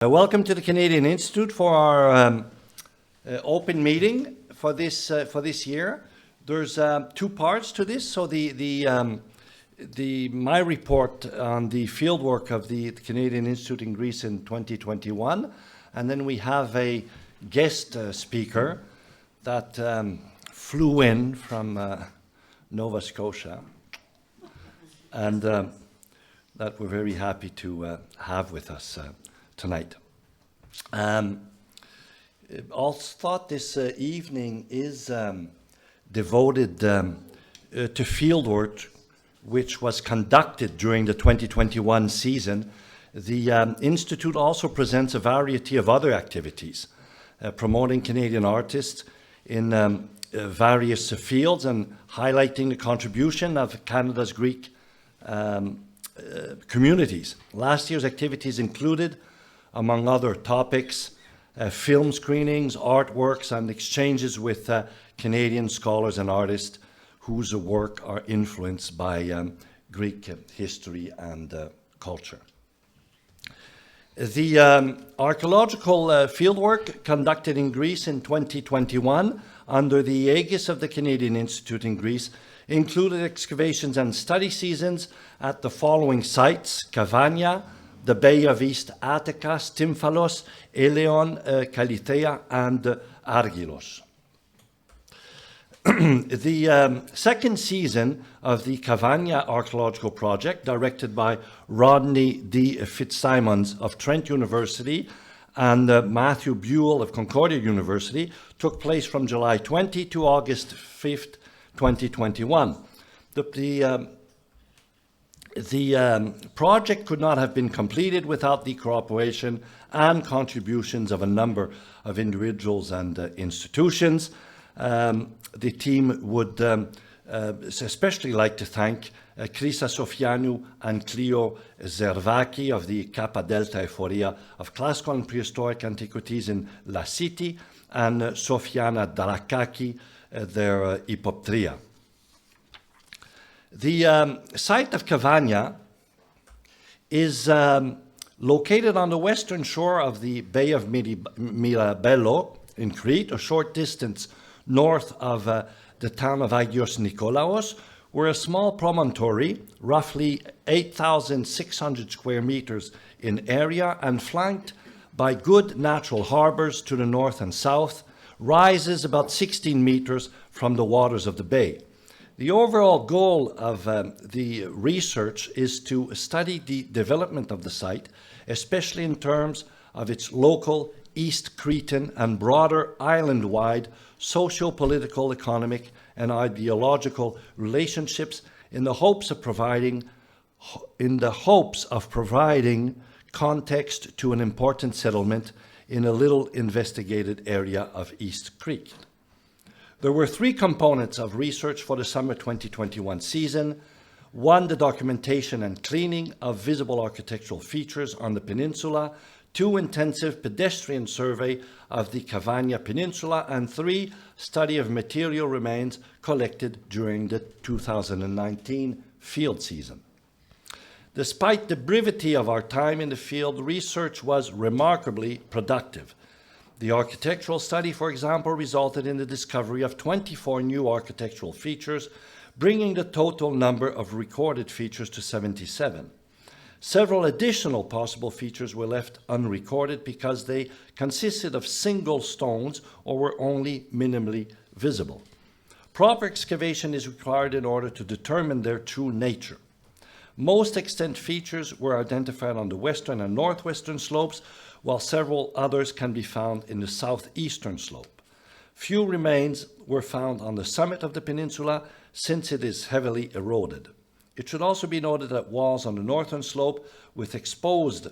Welcome to the Canadian Institute for our open meeting for this year. There's two parts to this. So my report on the fieldwork of the Canadian Institute in Greece in 2021, and then we have a guest speaker that flew in from Nova Scotia, and that we're very happy to have with us tonight. Also thought this evening is devoted to fieldwork which was conducted during the 2021 season. The Institute also presents a variety of other activities promoting Canadian artists in various fields and highlighting the contribution of Canada's Greek communities. Last year's activities included, among other topics, film screenings, artworks, and exchanges with Canadian scholars and artists whose work are influenced by Greek history and culture. The archaeological fieldwork conducted in Greece in 2021 under the aegis of the Canadian Institute in Greece included excavations and study seasons at the following sites: Cavania, the Bay of East Attica, Stymphalos, Eleon, Kallithea, and Argelos. The second season of the Cavania Archeological Project, directed by Rodney D. Fitzsimons of Trent University and Matthew Buell of Concordia University, took place from July 20 to August 5th, 2021. The project could not have been completed without the cooperation and contributions of a number of individuals and institutions. The team would especially like to thank Krisa Sofianou and Clio Zervaki of the Kappa Delta Euphoria of Classical and Prehistoric Antiquities in La City, and Sofiana Darakaki, their Hypoptria. The site of Cavania is located on the western shore of the Bay of Mirabello in Crete, a short distance north of the town of Agios Nikolaos, where a small promontory, roughly 8,600 square meters in area and flanked by good natural harbors to the north and south, rises about 16 meters from the waters of the bay. The overall goal of the research is to study the development of the site, especially in terms of its local East Cretan and broader island-wide socio-political, economic, and ideological relationships in the hopes of providing context to an important settlement in a little investigated area of East Crete. There were three components of research for the summer 2021 season. One, the documentation and cleaning of visible architectural features on the peninsula. Two, intensive pedestrian survey of the Cavania Peninsula. And three, study of material remains collected during the 2019 field season. Despite the brevity of our time in the field, research was remarkably productive. The architectural study, for example, resulted in the discovery of 24 new architectural features, bringing the total number of recorded features to 77. Several additional possible features were left unrecorded because they consisted of single stones or were only minimally visible. Proper excavation is required in order to determine their true nature. Most extant features were identified on the western and northwestern slopes, while several others can be found in the southeastern slope. Few remains were found on the summit of the peninsula, since it is heavily eroded. It should also be noted that walls on the northern slope with exposed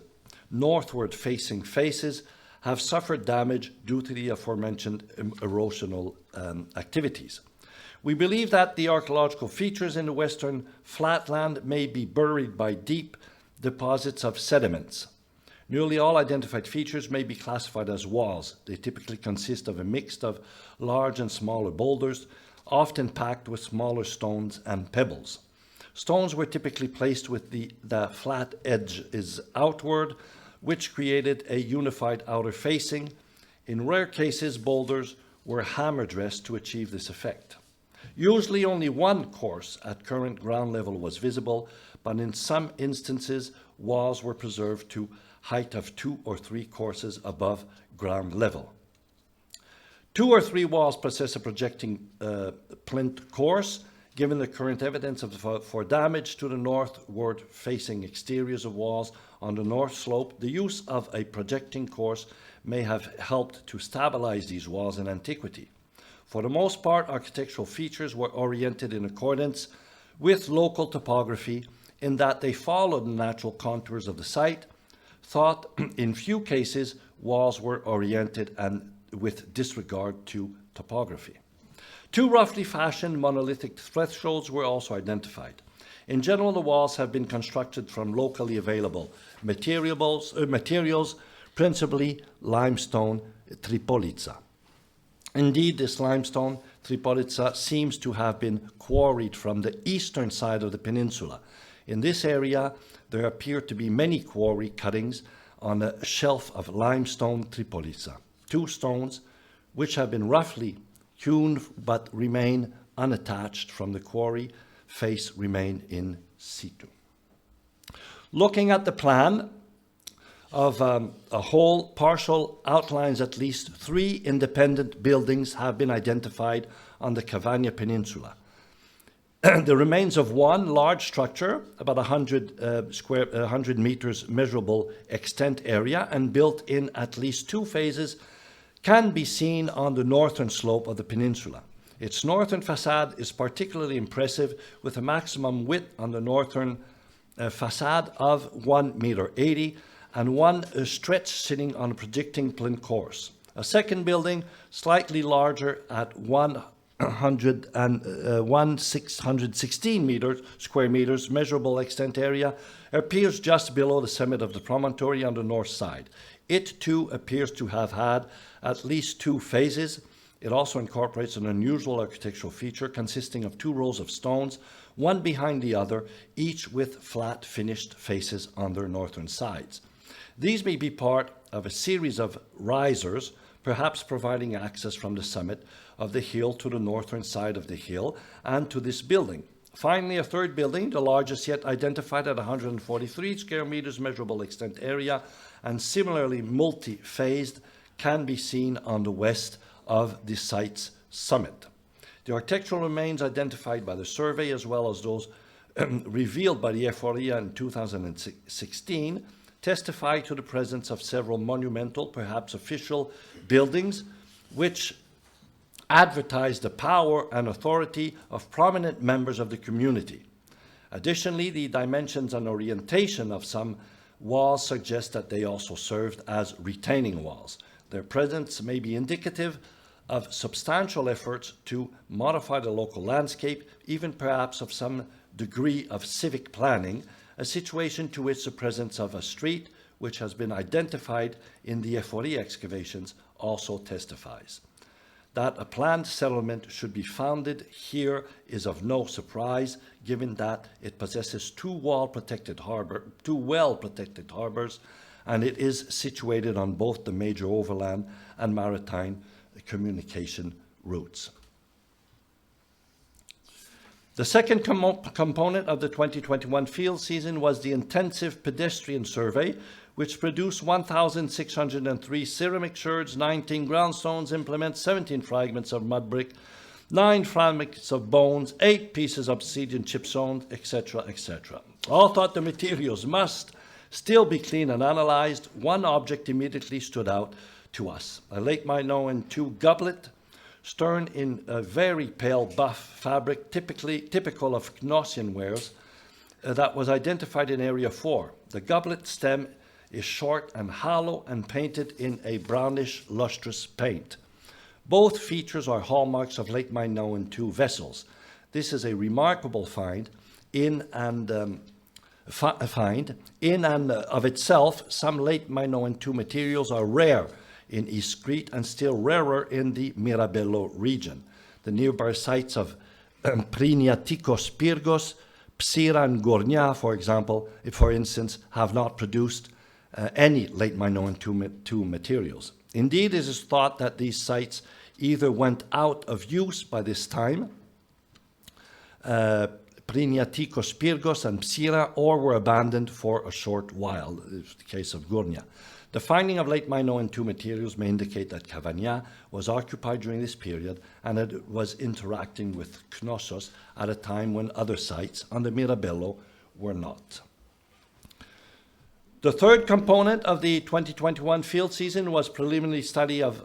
northward-facing faces have suffered damage due to the aforementioned erosional activities. We believe that the archaeological features in the western flatland may be buried by deep deposits of sediments. Nearly all identified features may be classified as walls. They typically consist of a mix of large and smaller boulders, often packed with smaller stones and pebbles. Stones were typically placed with the flat edge is outward, which created a unified outer facing. In rare cases, boulders were hammer dressed to achieve this effect. Usually only one course at current ground level was visible, but in some instances, walls were preserved to height of 2 or 3 courses above ground level. 2 or 3 walls possess a projecting plinth course. Given the current evidence for damage to the northward facing exteriors of walls on the north slope, the use of a projecting course may have helped to stabilize these walls in antiquity. For the most part, architectural features were oriented in accordance with local topography in that they followed the natural contours of the site. Thought in few cases, walls were oriented and with disregard to topography. 2 roughly fashioned monolithic thresholds were also identified. In general, the walls have been constructed from locally available materials, principally limestone Tripolitsa. Indeed, this limestone Tripolitsa seems to have been quarried from the eastern side of the peninsula. In this area, there appear to be many quarry cuttings on a shelf of limestone Tripolitsa. 2 stones, which have been roughly hewn but remain unattached from the quarry face, remain in situ. Looking at the plan of a whole, partial outlines, at least 3 independent buildings have been identified on the Cavagna Peninsula. The remains of one large structure, about 100 meters measurable extent area and built in at least 2 phases, can be seen on the northern slope of the peninsula. Its northern facade is particularly impressive, with a maximum width on the northern facade of 1.80 meters and one stretch sitting on a projecting plinth course. A second building, slightly larger at 616 square meters measurable extent area, appears just below the summit of the promontory on the north side. It too appears to have had at least 2 phases. It also incorporates an unusual architectural feature consisting of 2 rows of stones, one behind the other, each with flat finished faces on their northern sides. These may be part of a series of risers, perhaps providing access from the summit of the hill to the northern side of the hill and to this building. Finally, a third building, the largest yet identified at 143 square meters measurable extent area and similarly multi-phased, can be seen on the west of the site's summit. The architectural remains identified by the survey, as well as those revealed by the FRIA in 2016, testify to the presence of several monumental, perhaps official, buildings which advertise the power and authority of prominent members of the community. Additionally, the dimensions and orientation of some walls suggest that they also served as retaining walls. Their presence may be indicative of substantial efforts to modify the local landscape, even perhaps of some degree of civic planning, a situation to which the presence of a street, which has been identified in the FRI excavations, also testifies. That a planned settlement should be founded here is of no surprise, given that it possesses 2 well-protected harbors, and it is situated on both the major overland and maritime communication routes. The second component of the 2021 field season was the intensive pedestrian survey, which produced 1,603 ceramic sherds, 19 groundstones, implements, 17 fragments of mud brick, 9 fragments of bones, 8 pieces of obsidian chipstone, etc., etc. All thought the materials must still be cleaned and analyzed. One object immediately stood out to us: a late Minoan II goblet, stern in a very pale buff fabric, typical of Gnossian wares, that was identified in Area 4. The goblet stem is short and hollow and painted in a brownish, lustrous paint. Both features are hallmarks of late Minoan II vessels. This is a remarkable find in and of itself. Some late Minoan II materials are rare in East Crete and still rarer in the Mirabello region. The nearby sites of Priniatikos Pyrgos, Psira and Gornia, for instance, have not produced any late Minoan tomb materials. Indeed, it is thought that these sites either went out of use by this time, Priniatikos Pyrgos and Psyra, or were abandoned for a short while, the case of Gurnia. The finding of late Minoan tomb materials may indicate that Cavagna was occupied during this period and that it was interacting with Knossos at a time when other sites on the Mirabello were not. The third component of the 2021 field season was preliminary study of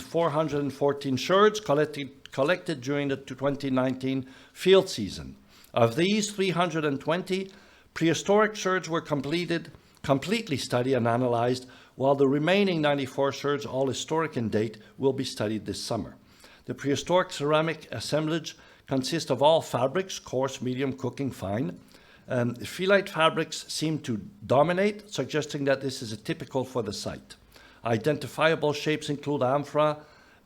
414 sherds collected during the 2019 field season. Of these, 320 prehistoric sherds were completely studied and analyzed, while the remaining 94 sherds, all historic in date, will be studied this summer. The prehistoric ceramic assemblage consists of all fabrics, coarse, medium, cooking, fine. Phyllite fabrics seem to dominate, suggesting that this is typical for the site. Identifiable shapes include amphora,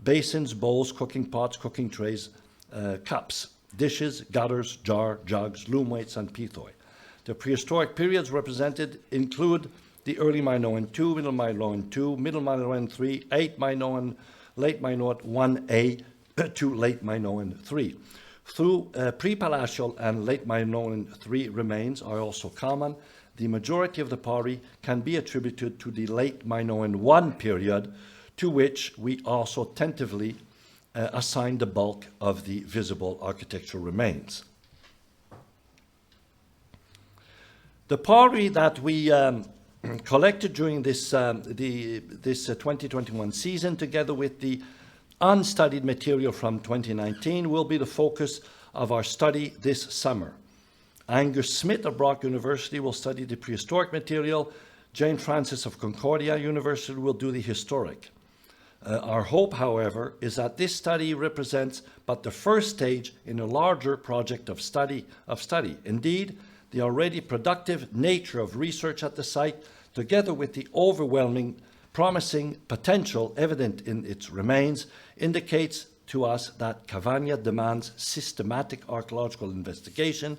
basins, bowls, cooking pots, cooking trays, cups, dishes, gutters, jugs, loom weights, and pithoi. The prehistoric periods represented include the early Minoan II, middle Minoan II, middle Minoan III, late Minoan Ia to late Minoan III. Through pre-Palatial and late Minoan III remains are also common, the majority of the pottery can be attributed to the late Minoan I period, to which we also tentatively assign the bulk of the visible architectural remains. The pottery that we collected during this 2021 season, together with the unstudied material from 2019, will be the focus of our study this summer. Angus Smith of Brock University will study the prehistoric material. Jane Francis of Concordia University will do the historic. Our hope, however, is that this study represents but the first stage in a larger project of study. Indeed, the already productive nature of research at the site, together with the overwhelming promising potential evident in its remains, indicates to us that Cavagna demands systematic archaeological investigation,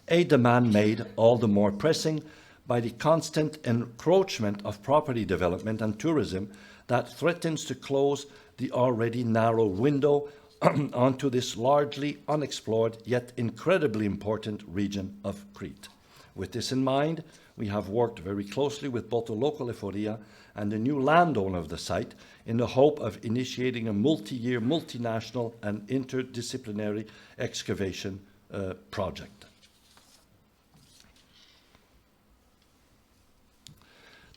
a demand made all the more pressing by the constant encroachment of property development and tourism that threatens to close the already narrow window onto this largely unexplored yet incredibly important region of Crete. With this in mind, we have worked very closely with both the local Euphoria and the new landowner of the site in the hope of initiating a multi-year, multinational and interdisciplinary excavation project.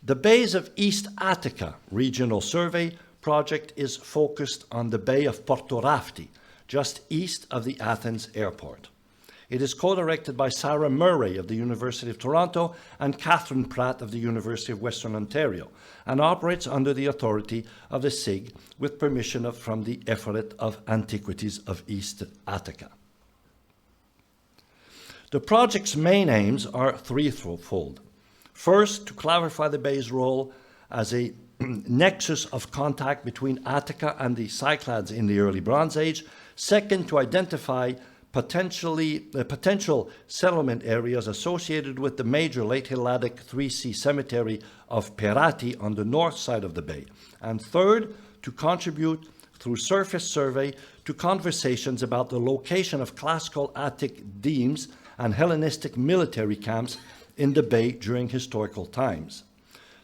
The Bays of East Attica Regional Survey project is focused on the Bay of Porto Rafti, just east of the Athens airport. It is co-directed by Sarah Murray of the University of Toronto and Catherine Pratt of the University of Western Ontario, and operates under the authority of the SIG with permission from the Ephorate of Antiquities of East Attica. The project's main aims are threefold. First, to clarify the bay's role as a nexus of contact between Attica and the Cyclades in the early Bronze Age. Second, to identify potential settlement areas associated with the major late Helladic 3C cemetery of Perati on the north side of the bay. And third, to contribute through surface survey to conversations about the location of classical Attic demes and Hellenistic military camps in the bay during historical times.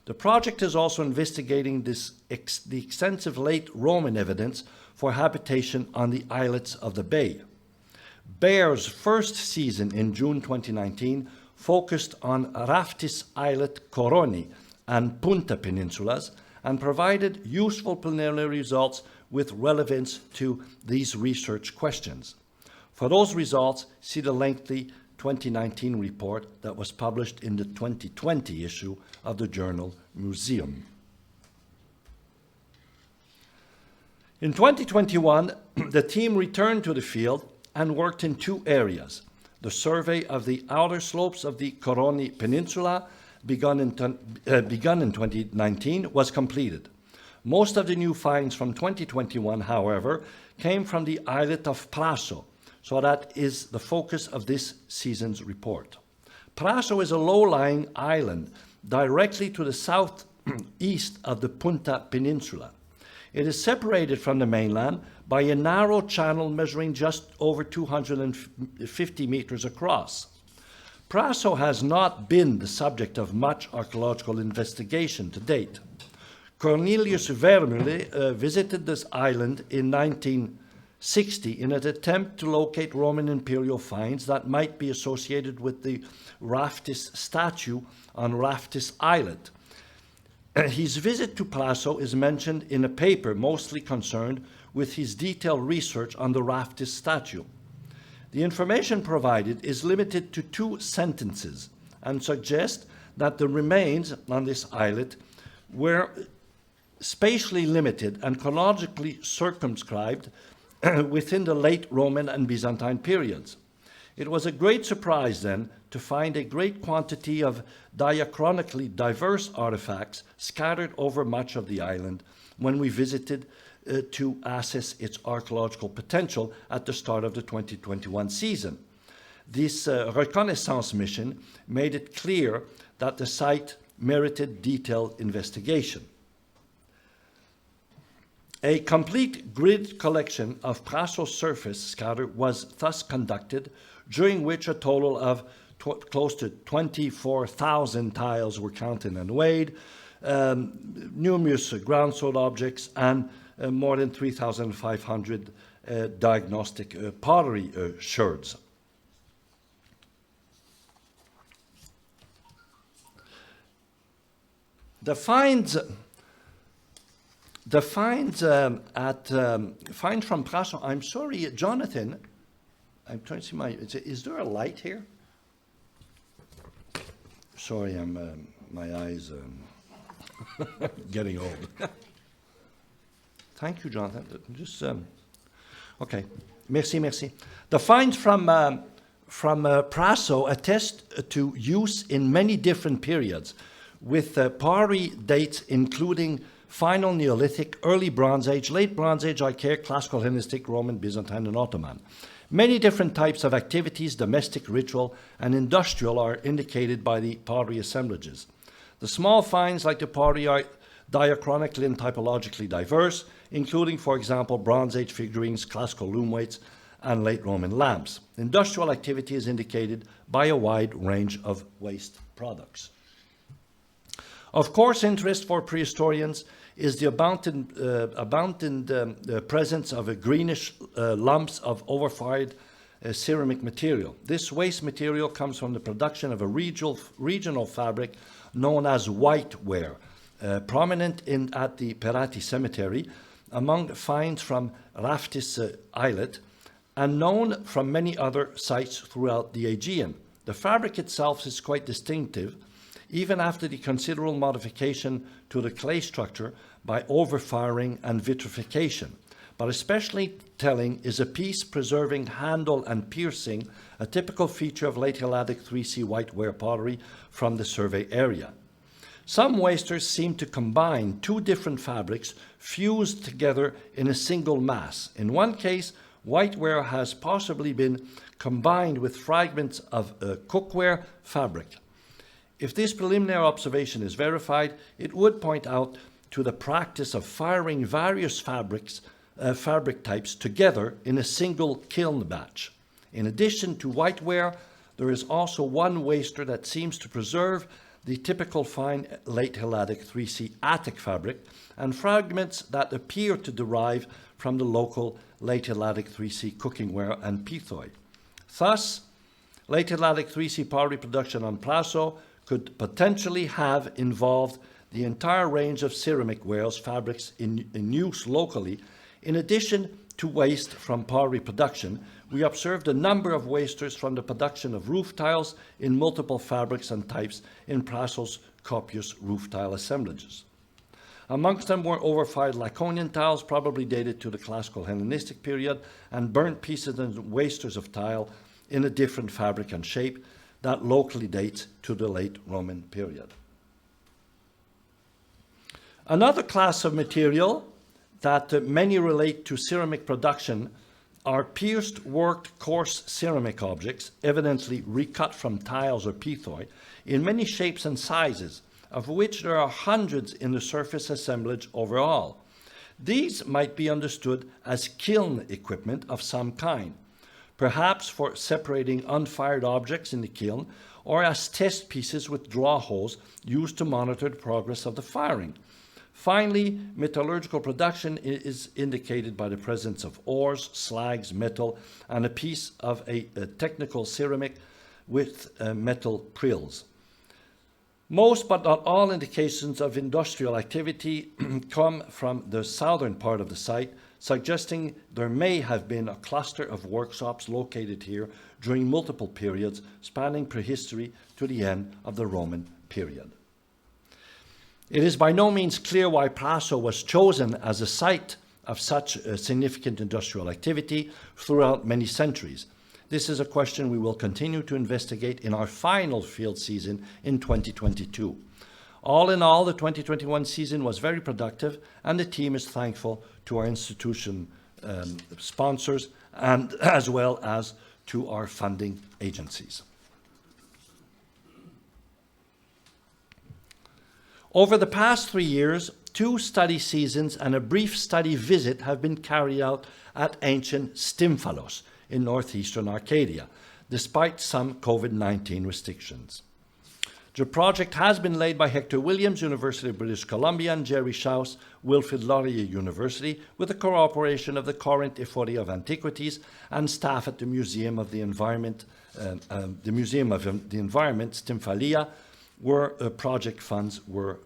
The project is also investigating the extensive late Roman evidence for habitation on the islets of the bay. Bayer's first season in June 2019 focused on Raftis Islet, Koroni, and Punta peninsulas and provided useful preliminary results with relevance to these research questions. For those results, see the lengthy 2019 report that was published in the 2020 issue of the journal Museum. In 2021, the team returned to the field and worked in two areas. The survey of the outer slopes of the Koroni Peninsula, begun in 2019, was completed. Most of the new finds from 2021, however, came from the islet of Praso, so that is the focus of this season's report. Praso is a low-lying island directly to the southeast of the Punta Peninsula. It is separated from the mainland by a narrow channel measuring just over 250 meters across. Prehistoric has not been the subject of much archaeological investigation to date. Cornelius Vermeulen visited this island in 1960 in an attempt to locate Roman imperial finds that might be associated with the Raftis statue on Raftis Islet. His visit to Prehistoric is mentioned in a paper mostly concerned with his detailed research on the Raftis statue. The information provided is limited to 2 sentences and suggests that the remains on this islet were spatially limited and chronologically circumscribed within the late Roman and Byzantine periods. It was a great surprise then to find a great quantity of diachronically diverse artifacts scattered over much of the island when we visited to assess its archaeological potential at the start of the 2021 season. This reconnaissance mission made it clear that the site merited detailed investigation. A complete grid collection of Prehistoric surface scatter was thus conducted, during which a total of close to 24,000 tiles were counted and weighed, numerous ground soil objects, and more than 3,500 diagnostic pottery sherds. The finds from Prehistoric, I'm sorry, Jonathan, I'm trying to see is there a light here? Sorry, my eyes getting old. Thank you, Jonathan. Just, okay, merci. The finds from Prehistoric attest to use in many different periods, with pottery dates including Final Neolithic, Early Bronze Age, Late Bronze Age, Archaic, Classical Hellenistic, Roman, Byzantine, and Ottoman. Many different types of activities, domestic, ritual, and industrial, are indicated by the pottery assemblages. The small finds like the pottery are diachronically and typologically diverse, including, for example, Bronze Age figurines, classical loom weights, and late Roman lamps. Industrial activity is indicated by a wide range of waste products. Of course, interest for prehistorians is the abundant presence of a greenish lumps of overfired ceramic material. This waste material comes from the production of a regional fabric known as whiteware, prominent at the Perreault cemetery, among finds from Raftis Islet, and known from many other sites throughout the Aegean. The fabric itself is quite distinctive, even after the considerable modification to the clay structure by overfiring and vitrification. But especially telling is a piece preserving handle and piercing, a typical feature of late Helladic 3C whiteware pottery from the survey area. Some wasters seem to combine 2 different fabrics fused together in a single mass. In one case, whiteware has possibly been combined with fragments of cookware fabric. If this preliminary observation is verified, it would point out to the practice of firing various fabric types together in a single kiln batch. In addition to whiteware, there is also one waster that seems to preserve the typical fine late Helladic 3C Attic fabric and fragments that appear to derive from the local late Helladic 3C cookingware and pithoi. Thus, late Helladic 3C pottery production on Prehistoric could potentially have involved the entire range of ceramic wares fabrics in use locally. In addition to waste from pottery production, we observed a number of wasters from the production of roof tiles in multiple fabrics and types in Prehistoric's copious roof tile assemblages. Amongst them were overfired Laconian tiles, probably dated to the classical Hellenistic period, and burnt pieces and wasters of tile in a different fabric and shape that locally dates to the late Roman period. Another class of material that many relate to ceramic production are pierced, worked, coarse ceramic objects, evidently recut from tiles or pithoi, in many shapes and sizes, of which there are hundreds in the surface assemblage overall. These might be understood as kiln equipment of some kind, perhaps for separating unfired objects in the kiln, or as test pieces with draw holes used to monitor the progress of the firing. Finally, metallurgical production is indicated by the presence of ores, slags, metal, and a piece of a technical ceramic with metal prills. Most but not all indications of industrial activity come from the southern part of the site, suggesting there may have been a cluster of workshops located here during multiple periods spanning prehistory to the end of the Roman period. It is by no means clear why Prehistoric was chosen as a site of such significant industrial activity throughout many centuries. This is a question we will continue to investigate in our final field season in 2022. All in all, the 2021 season was very productive, and the team is thankful to our institution sponsors and as well as to our funding agencies. Over the past 3 years, 2 study seasons and a brief study visit have been carried out at ancient Stymphalos in northeastern Arcadia, despite some COVID-19 restrictions. The project has been led by Hector Williams, University of British Columbia, and Jerry Schaus, Wilfrid Laurier University, with the cooperation of the Corinth Ephori of Antiquities and staff at the Museum of the Environment, Stymphalia, where project finds were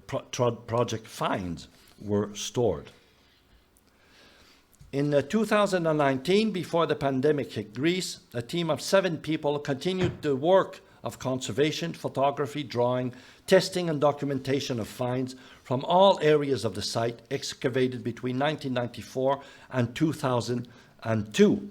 stored. In 2019, before the pandemic hit Greece, a team of 7 people continued the work of conservation, photography, drawing, testing, and documentation of finds from all areas of the site excavated between 1994 and 2002.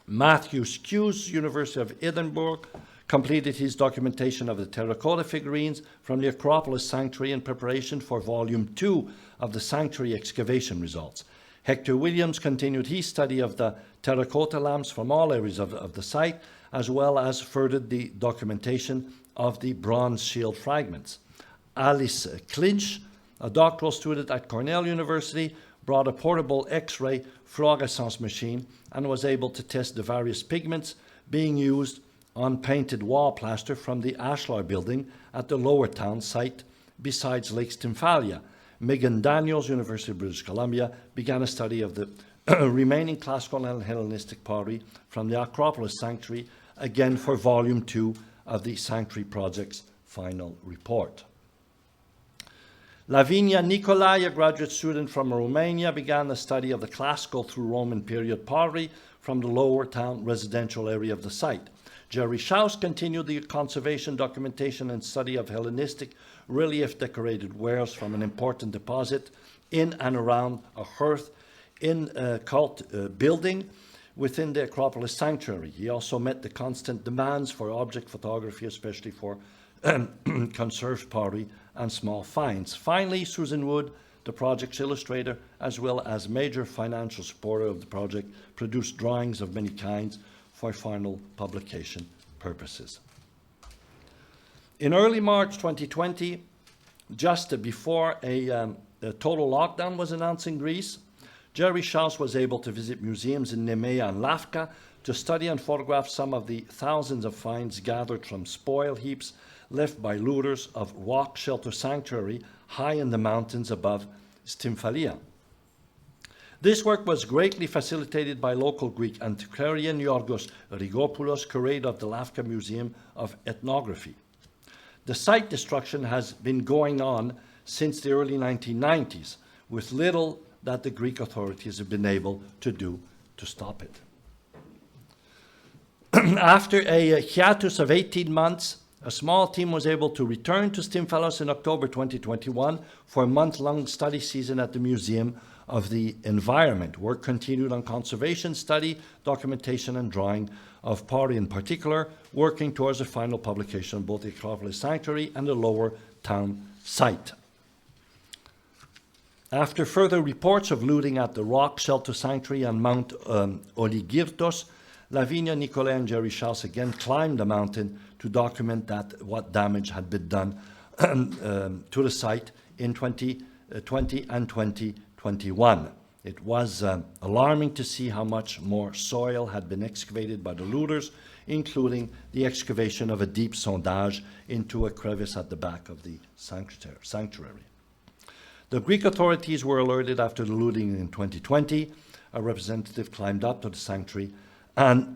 Matthew Skews, University of Edinburgh, completed his documentation of the terracotta figurines from the Acropolis Sanctuary in preparation for Volume 2 of the Sanctuary excavation results. Hector Williams continued his study of the terracotta lamps from all areas of the site, as well as furthered the documentation of the bronze shield fragments. Alice Clinch, a doctoral student at Cornell University, brought a portable X-ray fluorescence machine and was able to test the various pigments being used on painted wall plaster from the Ashlar building at the Lower Town site besides Lake Stymphalia. Megan Daniels, University of British Columbia, began a study of the remaining classical and Hellenistic pottery from the Acropolis Sanctuary, again for Volume 2 of the Sanctuary Project's final report. Lavinia Nicolai, a graduate student from Romania, began a study of the classical through Roman period pottery from the Lower Town residential area of the site. Jerry Schaus continued the conservation, documentation, and study of Hellenistic relief-decorated wares from an important deposit in and around a hearth in a cult building within the Acropolis Sanctuary. He also met the constant demands for object photography, especially for conserved pottery and small finds. Finally, Susan Wood, the project's illustrator, as well as major financial supporter of the project, produced drawings of many kinds for final publication purposes. In early March 2020, just before a total lockdown was announced in Greece, Jerry Schaus was able to visit museums in Nemea and Lafka to study and photograph some of the thousands of finds gathered from spoil heaps left by looters of Rock Shelter Sanctuary high in the mountains above Stymphalia. This work was greatly facilitated by local Greek antiquarian Yorgos Rigopoulos, curator of the Lafka Museum of Ethnography. The site destruction has been going on since the early 1990s, with little that the Greek authorities have been able to do to stop it. After a hiatus of 18 months, a small team was able to return to Stymphalos in October 2021 for a month-long study season at the Museum of the Environment. Work continued on conservation study, documentation, and drawing of pottery in particular, working towards a final publication of both the Acropolis Sanctuary and the Lower Town site. After further reports of looting at the Rock Shelter Sanctuary and Mount Oligyrtos, Lavinia, Nicolai, and Jerry Schaus again climbed the mountain to document what damage had been done to the site in 2020 and 2021. It was alarming to see how much more soil had been excavated by the looters, including the excavation of a deep sondage into a crevice at the back of the sanctuary. The Greek authorities were alerted after the looting in 2020. A representative climbed up to the sanctuary and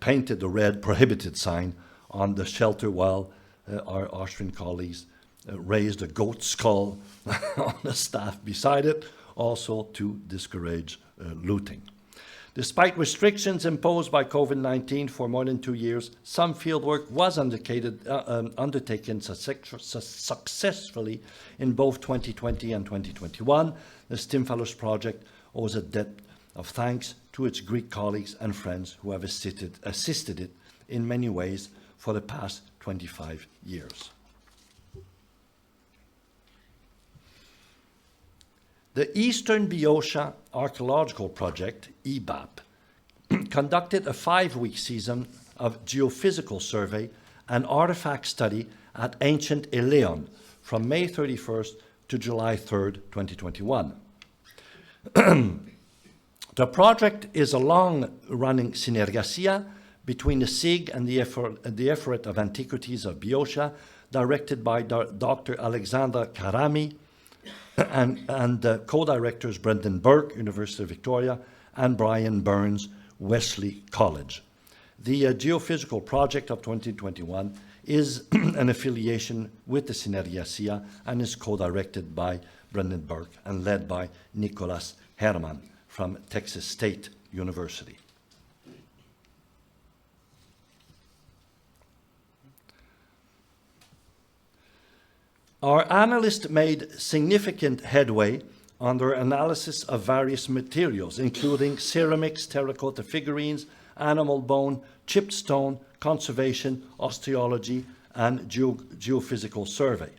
painted the red prohibited sign on the shelter while our Austrian colleagues raised a goat skull on the staff beside it, also to discourage looting. Despite restrictions imposed by COVID-19 for more than 2 years, some fieldwork was undertaken successfully in both 2020 and 2021. The Stymphalos project owes a debt of thanks to its Greek colleagues and friends who have assisted it in many ways for the past 25 years. The Eastern Biosha Archeological Project, EBAP, conducted a 5-week season of geophysical survey and artifact study at ancient Eleon from May 31st to July 3rd, 2021. The project is a long-running synergasia between the SIG and the Effort of Antiquities of Biosha, directed by Dr. Alexandra Karami, and co-directors Brendan Burke, University of Victoria, and Brian Burns, Wesley College. The Geophysical Project of 2021 is an affiliation with the Synergasia and is co-directed by Brendan Burke and led by Nicholas Herman from Texas State University. Our analysts made significant headway on their analysis of various materials, including ceramics, terracotta figurines, animal bone, chipped stone, conservation, osteology, and geophysical survey.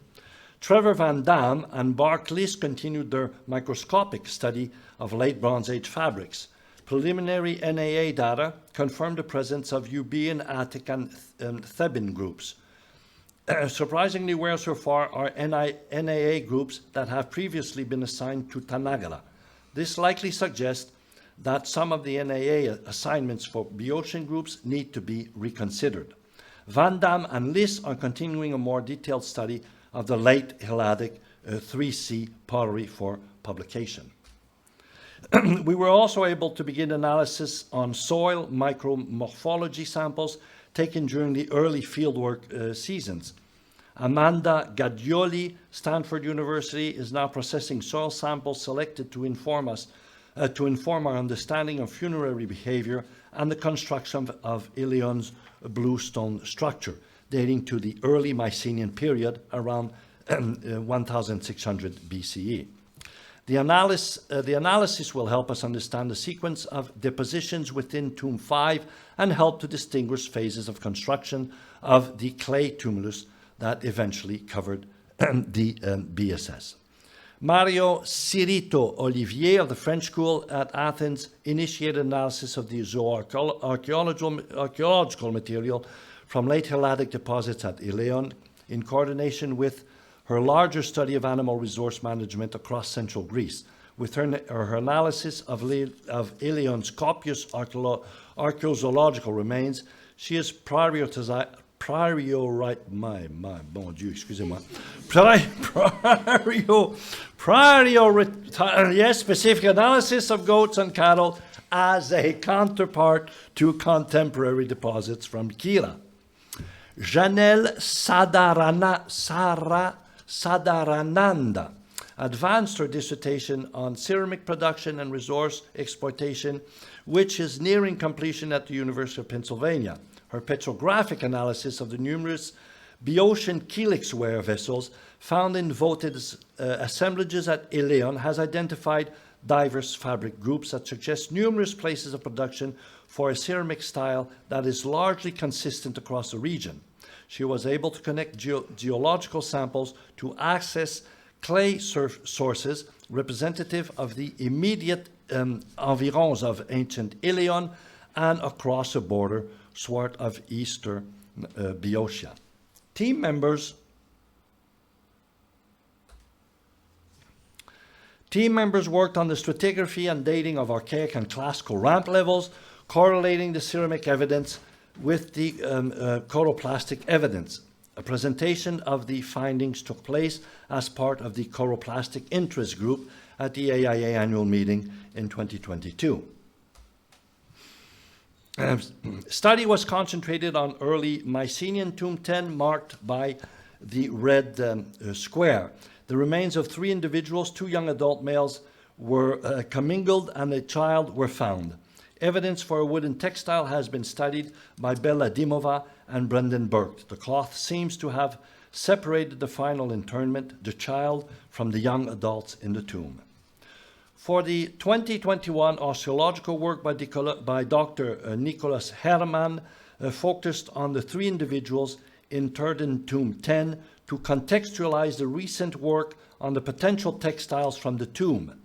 Trevor Van Dam and Bart Liss continued their microscopic study of late Bronze Age fabrics. Preliminary NAA data confirmed the presence of Euboean, Attic, and Theban groups. Surprisingly rare so far are NAA groups that have previously been assigned to Tanagara. This likely suggests that some of the NAA assignments for Boeotian groups need to be reconsidered. Van Dam and Liss are continuing a more detailed study of the late Helladic 3C pottery for publication. We were also able to begin analysis on soil micromorphology samples taken during the early fieldwork seasons. Amanda Gadioli, Stanford University, is now processing soil samples selected to inform our understanding of funerary behavior and the construction of Eleon's bluestone structure, dating to the early Mycenaean period around 1600 BCE. The analysis will help us understand the sequence of depositions within Tomb 5 and help to distinguish phases of construction of the clay tumulus that eventually covered the BSS. Mario Cirito Olivier of the French School at Athens initiated analysis of the archaeological material from late Helladic deposits at Eleon in coordination with her larger study of animal resource management across central Greece. With her analysis of Eleon's copious archaeological remains, she has specific analysis of goats and cattle as a counterpart to contemporary deposits from Kira. Janelle Sadarananda advanced her dissertation on ceramic production and resource exploitation, which is nearing completion at the University of Pennsylvania. Her petrographic analysis of the numerous Boeotian calyx-ware vessels found in voted assemblages at Eleon has identified diverse fabric groups that suggest numerous places of production for a ceramic style that is largely consistent across the region. She was able to connect geological samples to access clay sources representative of the immediate environs of ancient Eleon and across a border swart of Eastern Boeotia. Team members Team members worked on the stratigraphy and dating of archaic and classical ramp levels, correlating the ceramic evidence with the choroplastic evidence. A presentation of the findings took place as part of the choroplastic interest group at the AIA annual meeting in 2022. Study was concentrated on early Mycenaean tomb 10, marked by the red square. The remains of 3 individuals, 2 young adult males, were commingled and a child were found. Evidence for a wooden textile has been studied by Bella Dimova and Brendan Burke. The cloth seems to have separated the final interment, the child, from the young adults in the tomb. For the 2021 archaeological work by Dr. Nicholas Herman focused on the 3 individuals interred in tomb 10 to contextualize the recent work on the potential textiles from the tomb.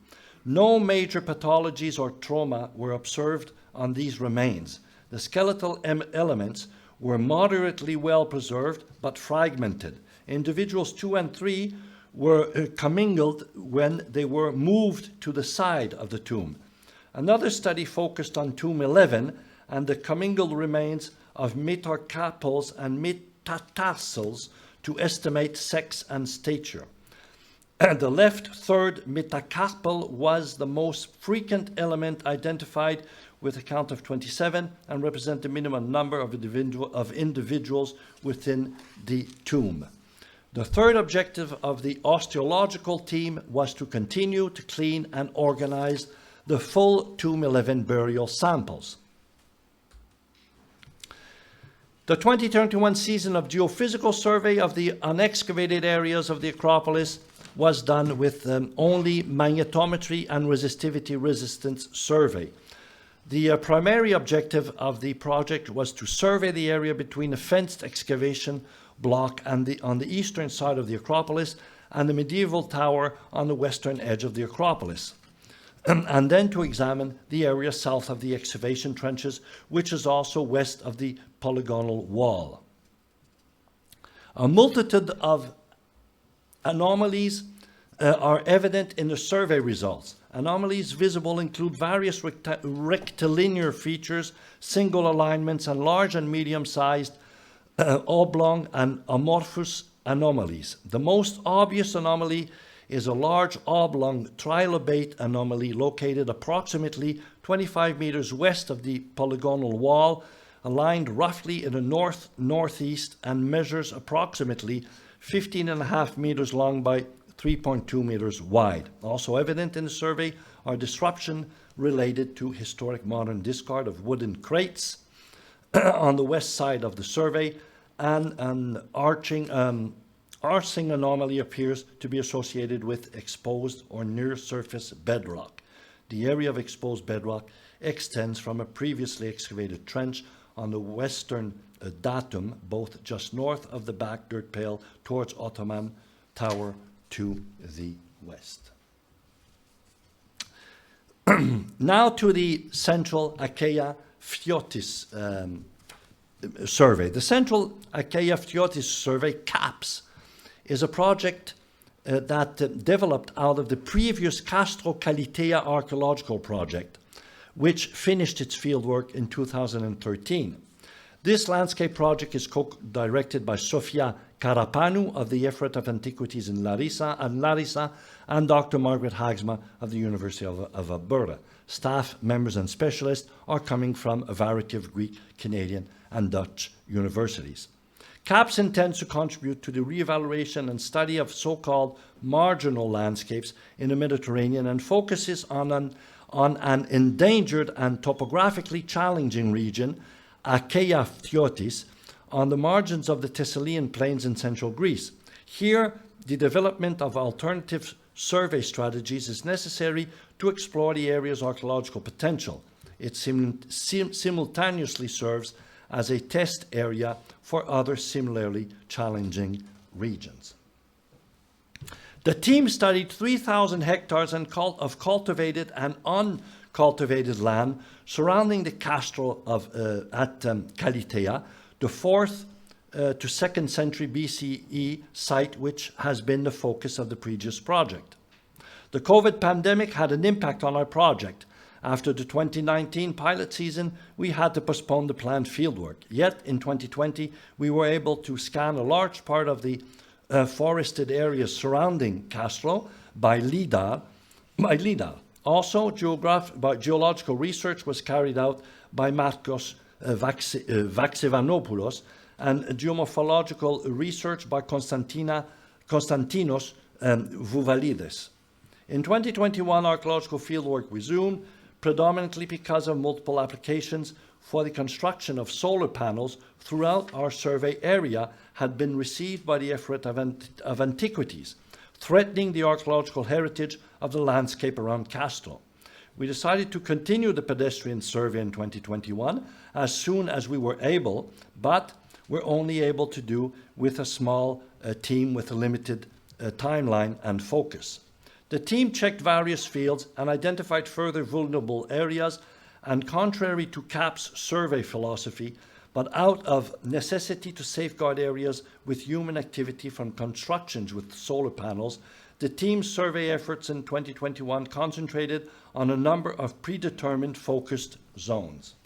No major pathologies or trauma were observed on these remains. The skeletal elements were moderately well preserved but fragmented. Individuals 2 and 3 were commingled when they were moved to the side of the tomb. Another study focused on tomb 11 and the commingled remains of metacarpals and metatarsals to estimate sex and stature. The left third metacarpal was the most frequent element identified with a count of 27 and represent the minimum number of individuals within the tomb. The third objective of the osteological team was to continue to clean and organize the full tomb 11 burial samples. The 2021 season of geophysical survey of the unexcavated areas of the Acropolis was done with only magnetometry and resistivity resistance survey. The primary objective of the project was to survey the area between a fenced excavation block and on the eastern side of the Acropolis and the medieval tower on the western edge of the Acropolis, and then to examine the area south of the excavation trenches, which is also west of the polygonal wall. A multitude of anomalies are evident in the survey results. Anomalies visible include various rectilinear features, single alignments, and large and medium-sized oblong and amorphous anomalies. The most obvious anomaly is a large oblong trilobate anomaly located approximately 25 meters west of the polygonal wall, aligned roughly in the north-northeast, and measures approximately 15.5 meters long by 3.2 meters wide. Also evident in the survey are disruption related to historic modern discard of wooden crates on the west side of the survey, and an arcing anomaly appears to be associated with exposed or near-surface bedrock. The area of exposed bedrock extends from a previously excavated trench on the western datum, both just north of the back dirt pale towards Ottoman Tower to the west. Now to the Central Achaia Phthiotis survey. The Central Achaia Phthiotis survey, CAPS, is a project that developed out of the previous Castro Calitea Archeological Project, which finished its fieldwork in 2013. This landscape project is co-directed by Sofia Karapanu of the Effort of Antiquities in Larissa and Dr. Margaret Hagsma of the University of Alberta. Staff members and specialists are coming from a variety of Greek, Canadian, and Dutch universities. CAPS intends to contribute to the reevaluation and study of so-called marginal landscapes in the Mediterranean and focuses on an endangered and topographically challenging region, Achaia Phthiotis, on the margins of the Thessalian plains in central Greece. Here, the development of alternative survey strategies is necessary to explore the area's archaeological potential. It simultaneously serves as a test area for other similarly challenging regions. The team studied 3,000 hectares of cultivated and uncultivated land surrounding the Castro at Calitea, the 4th to 2nd century BCE site which has been the focus of the previous project. The COVID pandemic had an impact on our project. After the 2019 pilot season, we had to postpone the planned fieldwork. Yet, in 2020, we were able to scan a large part of the forested areas surrounding Castro by LIDAR. Also, geological research was carried out by Marcos Vaxivanopoulos and geomorphological research by Konstantinos Vouvalides. In 2021, archaeological fieldwork resumed, predominantly because of multiple applications for the construction of solar panels throughout our survey area had been received by the Effort of Antiquities, threatening the archaeological heritage of the landscape around Castro. We decided to continue the pedestrian survey in 2021 as soon as we were able, but we're only able to do with a small team with a limited timeline and focus. The team checked various fields and identified further vulnerable areas, and contrary to CAP's survey philosophy, but out of necessity to safeguard areas with human activity from constructions with solar panels, the team's survey efforts in 2021 concentrated on a number of predetermined focused zones.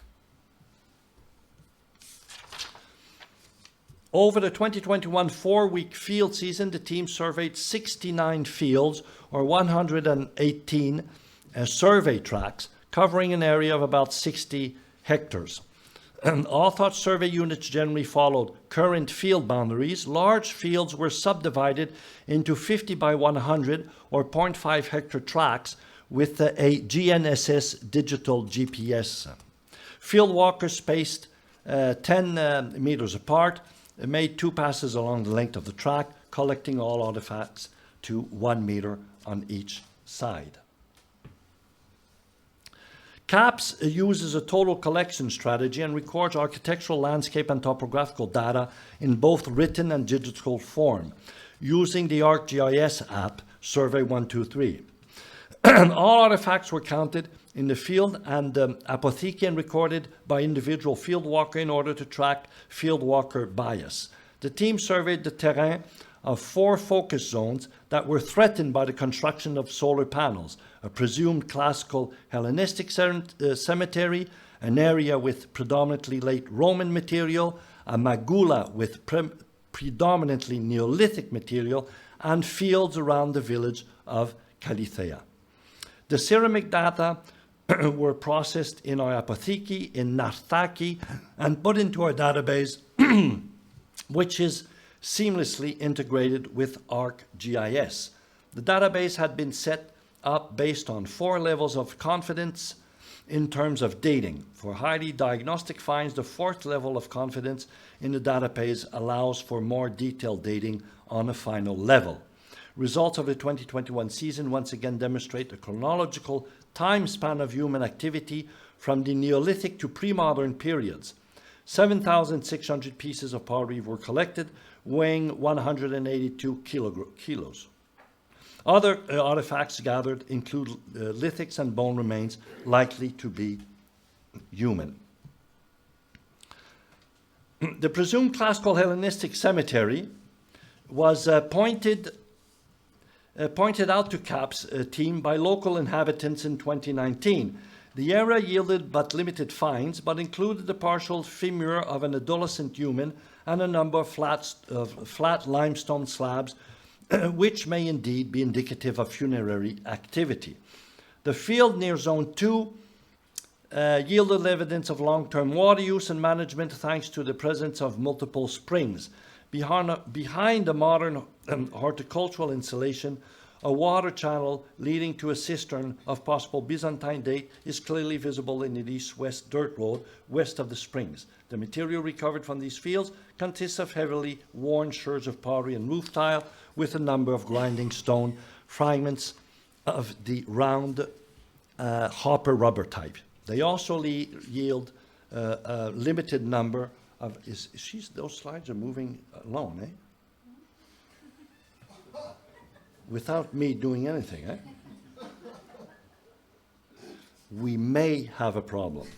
Over the 2021 four-week field season, the team surveyed 69 fields, or 118 survey tracts, covering an area of about 60 hectares. Although survey units generally followed current field boundaries, large fields were subdivided into 50 by 100 or 0.5 hectare tracts with a GNSS digital GPS. Field walkers spaced 10 meters apart made 2 passes along the length of the track, collecting all artifacts to 1 meter on each side. CAPS uses a total collection strategy and records architectural, landscape, and topographical data in both written and digital form, using the ArcGIS app Survey 123. All artifacts were counted in the field and apotheke and recorded by individual field walker in order to track field walker bias. The team surveyed the terrain of 4 focus zones that were threatened by the construction of solar panels: a presumed classical Hellenistic cemetery, an area with predominantly late Roman material, a magula with predominantly Neolithic material, and fields around the village of Kalithea. The ceramic data were processed in our apotheke in Narthaki and put into our database, which is seamlessly integrated with ArcGIS. The database had been set up based on 4 levels of confidence in terms of dating. For highly diagnostic finds, the 4th level of confidence in the database allows for more detailed dating on a final level. Results of the 2021 season once again demonstrate a chronological time span of human activity from the Neolithic to pre-modern periods. 7,600 pieces of pottery were collected, weighing 182 kilos. Other artifacts gathered include lithics and bone remains likely to be human. The presumed classical Hellenistic cemetery was pointed out to CAP's team by local inhabitants in 2019. The area yielded but limited finds, but included the partial femur of an adolescent human and a number of flat limestone slabs, which may indeed be indicative of funerary activity. The field near Zone 2 yielded evidence of long-term water use and management thanks to the presence of multiple springs. Behind a modern horticultural installation, a water channel leading to a cistern of possible Byzantine date is clearly visible in the east-west dirt road west of the springs. The material recovered from these fields consists of heavily worn sherds of pottery and roof tile with a number of grinding stone fragments of the round hopper rubber type. They also yield a limited number of... those slides are moving alone, eh? Without me doing anything, eh? We may have a problem.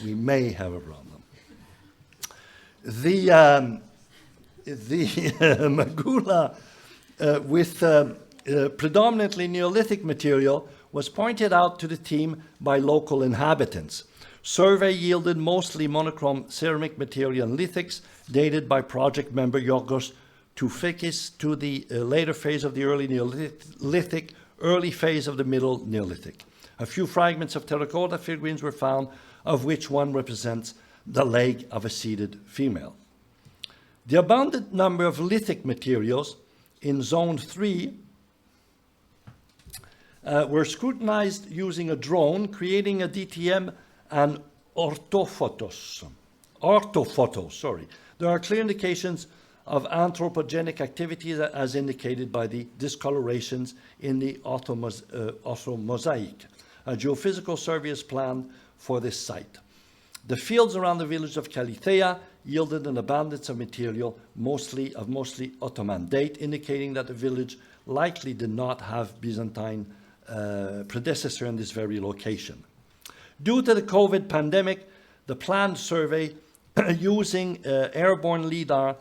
We may have a problem. The magula with predominantly Neolithic material was pointed out to the team by local inhabitants. Survey yielded mostly monochrome ceramic material and lithics dated by project member Jacques to the later phase of the early Neolithic, early phase of the middle Neolithic. A few fragments of terracotta figurines were found, of which one represents the leg of a seated female. The abundant number of lithic materials in Zone 3 were scrutinized using a drone, creating a DTM and orthophotos. There are clear indications of anthropogenic activity as indicated by the discolorations in the orthomosaic. A geophysical survey is planned for this site. The fields around the village of Kalithea yielded an abundance of material, mostly Ottoman date, indicating that the village likely did not have Byzantine predecessor in this very location. Due to the COVID pandemic, the planned survey using airborne LIDAR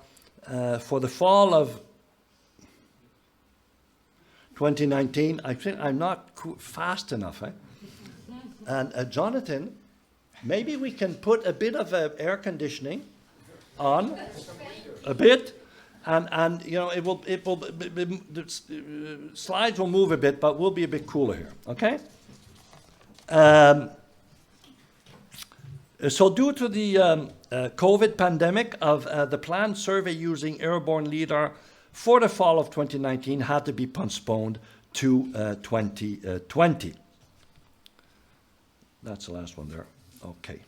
for the fall of 2019, I think I'm not fast enough, eh? And Jonathan, maybe we can put a bit of air conditioning on, a bit, and you know the slides will move a bit, but we'll be a bit cooler here. Okay. So due to the COVID pandemic, of the planned survey using airborne LIDAR for the fall of 2019 had to be postponed to 2020. That's the last one there. Okay.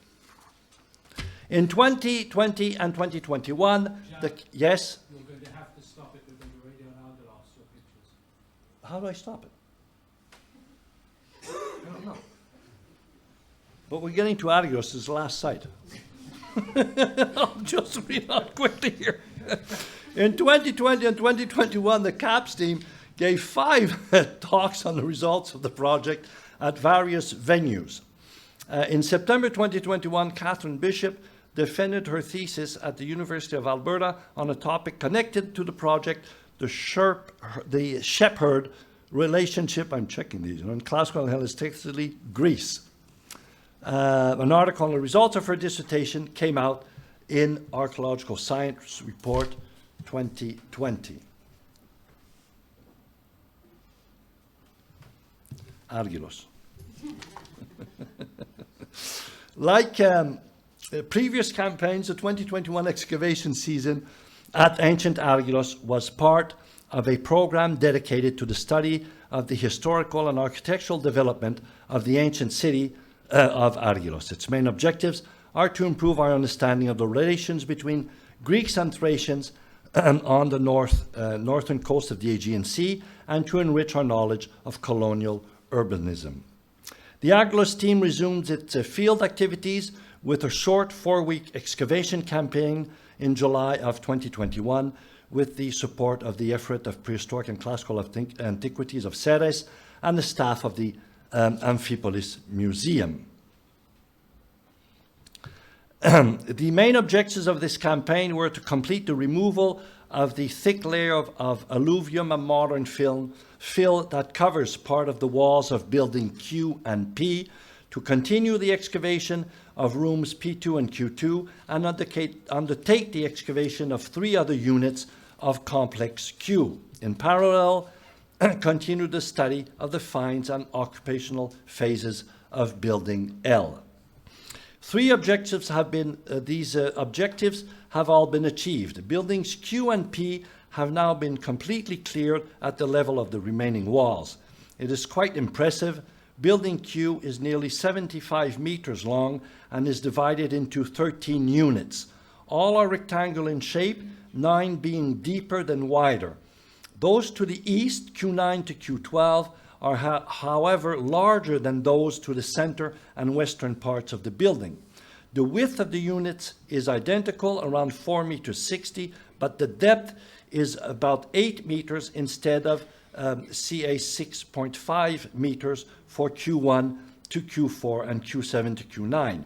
In 2020 and 2021, yes? You're going to have to stop it. We're going to radio and Aguilas your pictures. How do I stop it? I don't know. But we're getting to Aguilas, this last site. I'll just read out quickly here. In 2020 and 2021, the CAPS team gave 5 talks on the results of the project at various venues. In September 2021, Catherine Bishop defended her thesis at the University of Alberta on a topic connected to the project, the shepherd relationship, I'm checking these, in classical and Hellenistically Greece. An article on the results of her dissertation came out in Archaeological Science Report 2020. Argylos. Like previous campaigns, the 2021 excavation season at Ancient Argylos was part of a program dedicated to the study of the historical and architectural development of the ancient city of Argylos. Its main objectives are to improve our understanding of the relations between Greeks and Thracians on the northern coast of the Aegean Sea, and to enrich our knowledge of colonial urbanism. The Aguilas team resumed its field activities with a short 4-week excavation campaign in July of 2021 with the support of the effort of Prehistoric and Classical Antiquities of Ceres and the staff of the Amphipolis Museum. The main objectives of this campaign were to complete the removal of the thick layer of alluvium and modern fill that covers part of the walls of building Q and P, to continue the excavation of rooms P2 and Q2, and undertake the excavation of 3 other units of complex Q. In parallel, continue the study of the finds and occupational phases of building L. 3 objectives have been, these objectives have all been achieved. Buildings Q and P have now been completely cleared at the level of the remaining walls. It is quite impressive. Building Q is nearly 75 meters long and is divided into 13 units. All are rectangular in shape, 9 being deeper than wider. Those to the east, Q9 to Q12, are however larger than those to the center and western parts of the building. The width of the units is identical, around 4.60 meters, but the depth is about 8 meters instead of CA 6.5 meters for Q1 to Q4 and Q7 to Q9.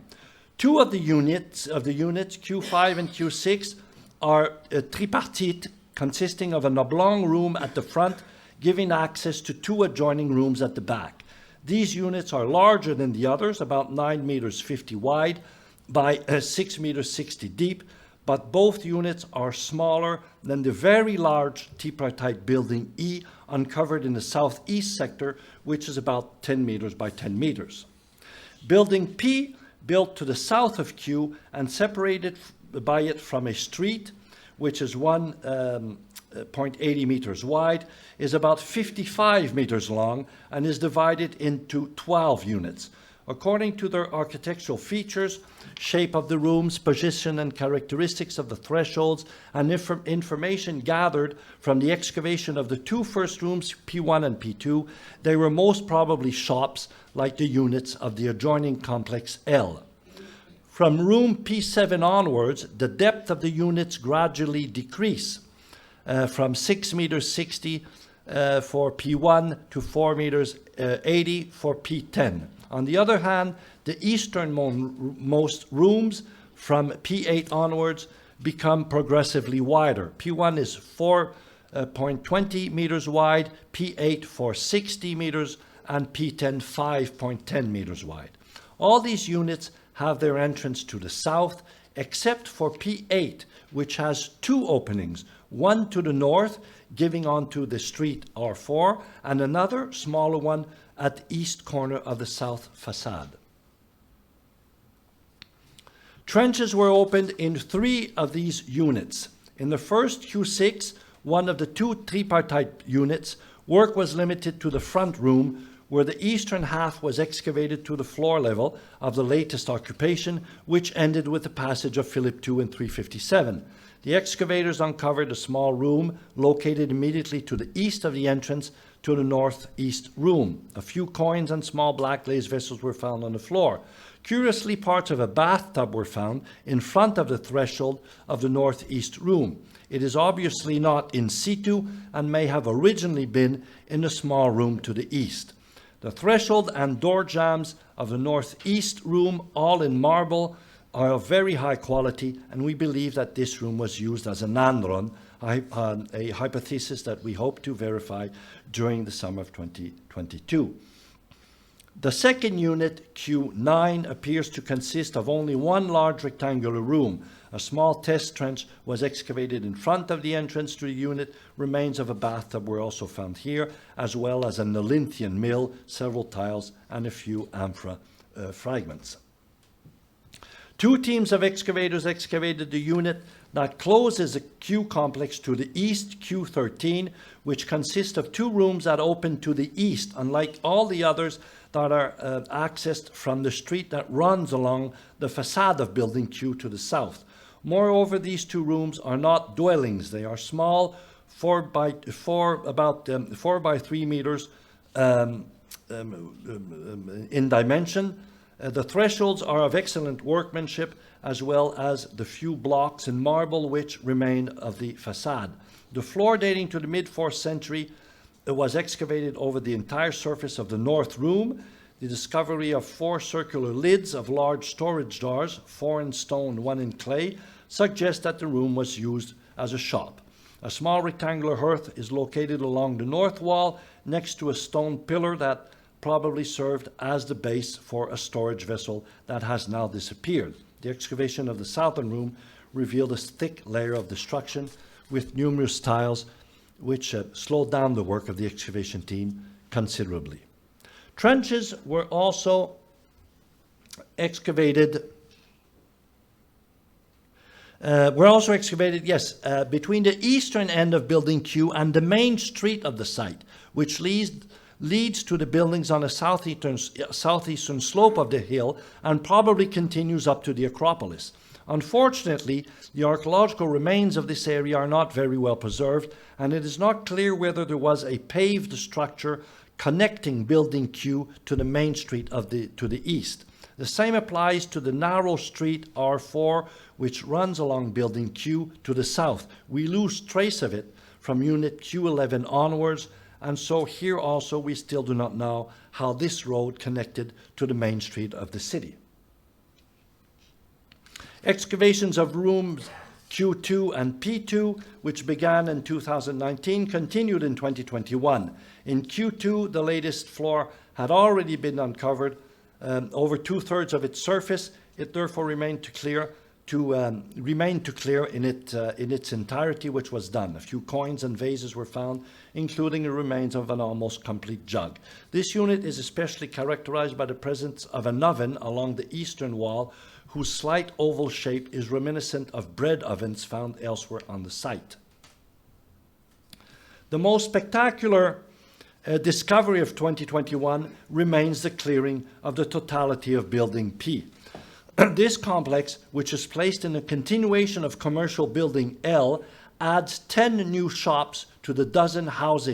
2 of the units, Q5 and Q6, are tripartite, consisting of an oblong room at the front giving access to two adjoining rooms at the back. These units are larger than the others, about 9 meters 50 wide by 6 meters 60 deep, but both units are smaller than the very large tripartite building E uncovered in the southeast sector, which is about 10 meters by 10 meters. Building P, built to the south of Q and separated by it from a street, which is 1.80 meters wide, is about 55 meters long and is divided into 12 units. According to their architectural features, shape of the rooms, position and characteristics of the thresholds, and information gathered from the excavation of the two first rooms, P1 and P2, they were most probably shops like the units of the adjoining complex L. From room P7 onwards, the depth of the units gradually decrease from 6 meters 60 for P1 to 4 meters 80 for P10. On the other hand, the easternmost rooms from P8 onwards become progressively wider. P1 is 4.20 meters wide, P8 460 meters, and P10 5.10 meters wide. All these units have their entrance to the south, except for P8, which has two openings, one to the north, giving onto the street R4, and another, smaller one, at the east corner of the south facade. Trenches were opened in 3 of these units. In the first Q6, one of the two tripartite units, work was limited to the front room, where the eastern half was excavated to the floor level of the latest occupation, which ended with the passage of Philip II in 357. The excavators uncovered a small room located immediately to the east of the entrance to the northeast room. A few coins and small black glazed vessels were found on the floor. Curiously, parts of a bathtub were found in front of the threshold of the northeast room. It is obviously not in situ and may have originally been in a small room to the east. The threshold and door jambs of the northeast room, all in marble, are of very high quality, and we believe that this room was used as an andron, a hypothesis that we hope to verify during the summer of 2022. The second unit, Q9, appears to consist of only one large rectangular room. A small test trench was excavated in front of the entrance to the unit. Remains of a bathtub were also found here, as well as a Nolinthian mill, several tiles, and a few amphora fragments. 2 teams of excavators excavated the unit that closes the Q complex to the east, Q13, which consists of 2 rooms that open to the east, unlike all the others that are accessed from the street that runs along the facade of building Q to the south. Moreover, these 2 rooms are not dwellings. They are small, 4 by 3 meters in dimension. The thresholds are of excellent workmanship, as well as the few blocks in marble which remain of the facade. The floor, dating to the mid-4th century, was excavated over the entire surface of the north room. The discovery of 4 circular lids of large storage jars, 4 in stone, 1 in clay, suggests that the room was used as a shop. A small rectangular hearth is located along the north wall, next to a stone pillar that probably served as the base for a storage vessel that has now disappeared. The excavation of the southern room revealed a thick layer of destruction with numerous tiles, which slowed down the work of the excavation team considerably. Trenches were also excavated between the eastern end of Building Q and the main street of the site, which leads to the buildings on the southeastern slope of the hill and probably continues up to the Acropolis. Unfortunately, the archaeological remains of this area are not very well preserved, and it is not clear whether there was a paved structure connecting Building Q to the main street to the east. The same applies to the narrow street R4, which runs along Building Q to the south. We lose trace of it from Unit Q11 onwards, and so here also we still do not know how this road connected to the main street of the city. Excavations of rooms Q2 and P2, which began in 2019, continued in 2021. In Q2, the latest floor had already been uncovered, over 2/3 of its surface. It therefore remained to clear in its entirety, which was done. A few coins and vases were found, including the remains of an almost complete jug. This unit is especially characterized by the presence of an oven along the eastern wall, whose slight oval shape is reminiscent of bread ovens found elsewhere on the site. The most spectacular discovery of 2021 remains the clearing of the totality of Building P. This complex, which is placed in a continuation of commercial Building L, adds 10 new shops to the dozen housed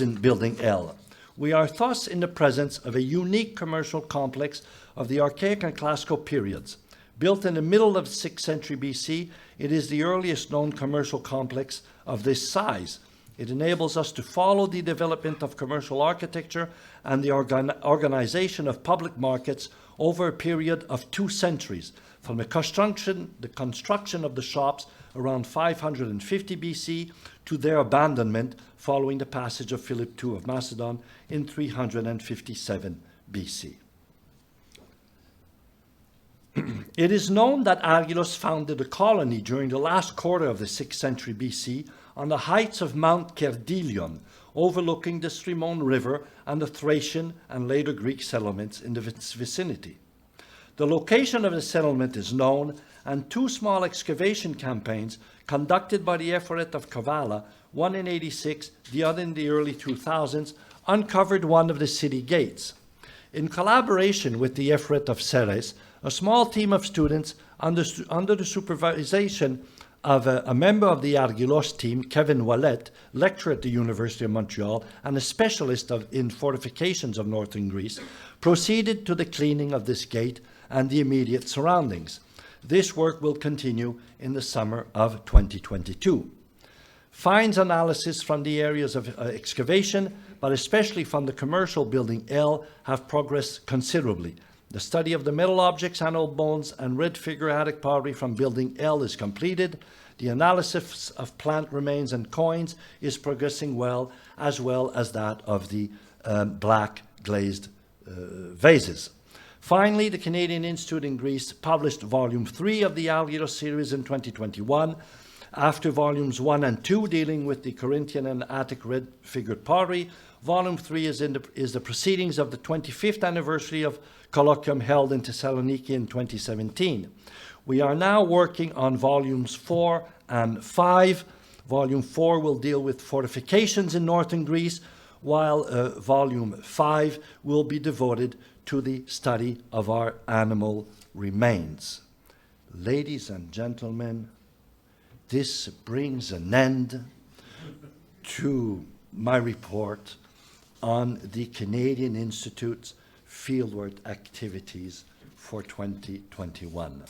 in Building L. We are thus in the presence of a unique commercial complex of the Archaic and Classical periods. Built in the middle of the 6th century BC, it is the earliest known commercial complex of this size. It enables us to follow the development of commercial architecture and the organization of public markets over a period of 2 centuries, from the construction of the shops around 550 BC to their abandonment following the passage of Philip II of Macedon in 357 BC. It is known that Aguilas founded a colony during the last quarter of the 6th century BC on the heights of Mount Cerdilion, overlooking the Strymon River and the Thracian and later Greek settlements in the vicinity. The location of the settlement is known, and 2 small excavation campaigns conducted by the Ephorate of Kavala, one in 86, the other in the early 2000s, uncovered one of the city gates. In collaboration with the Ephorate of Ceres, a small team of students under the supervision of a member of the Archeological team, Kevin Wallet, lecturer at the University of Montreal and a specialist in fortifications of northern Greece, proceeded to the cleaning of this gate and the immediate surroundings. This work will continue in the summer of 2022. Finds analysis from the areas of excavation, but especially from the commercial Building L, have progressed considerably. The study of the metal objects, annual bones, and red figure Attic pottery from Building L is completed. The analysis of plant remains and coins is progressing well as that of the black glazed vases. Finally, the Canadian Institute in Greece published Volume 3 of the Aguilas series in 2021. After Volumes 1 and 2 dealing with the Corinthian and Attic red figured pottery, Volume 3 is the proceedings of the 25th anniversary of colloquium held in Thessaloniki in 2017. We are now working on Volumes 4 and 5. Volume 4 will deal with fortifications in northern Greece, while Volume 5 will be devoted to the study of our animal remains. Ladies and gentlemen, this brings an end to my report on the Canadian Institute's fieldwork activities for 2021.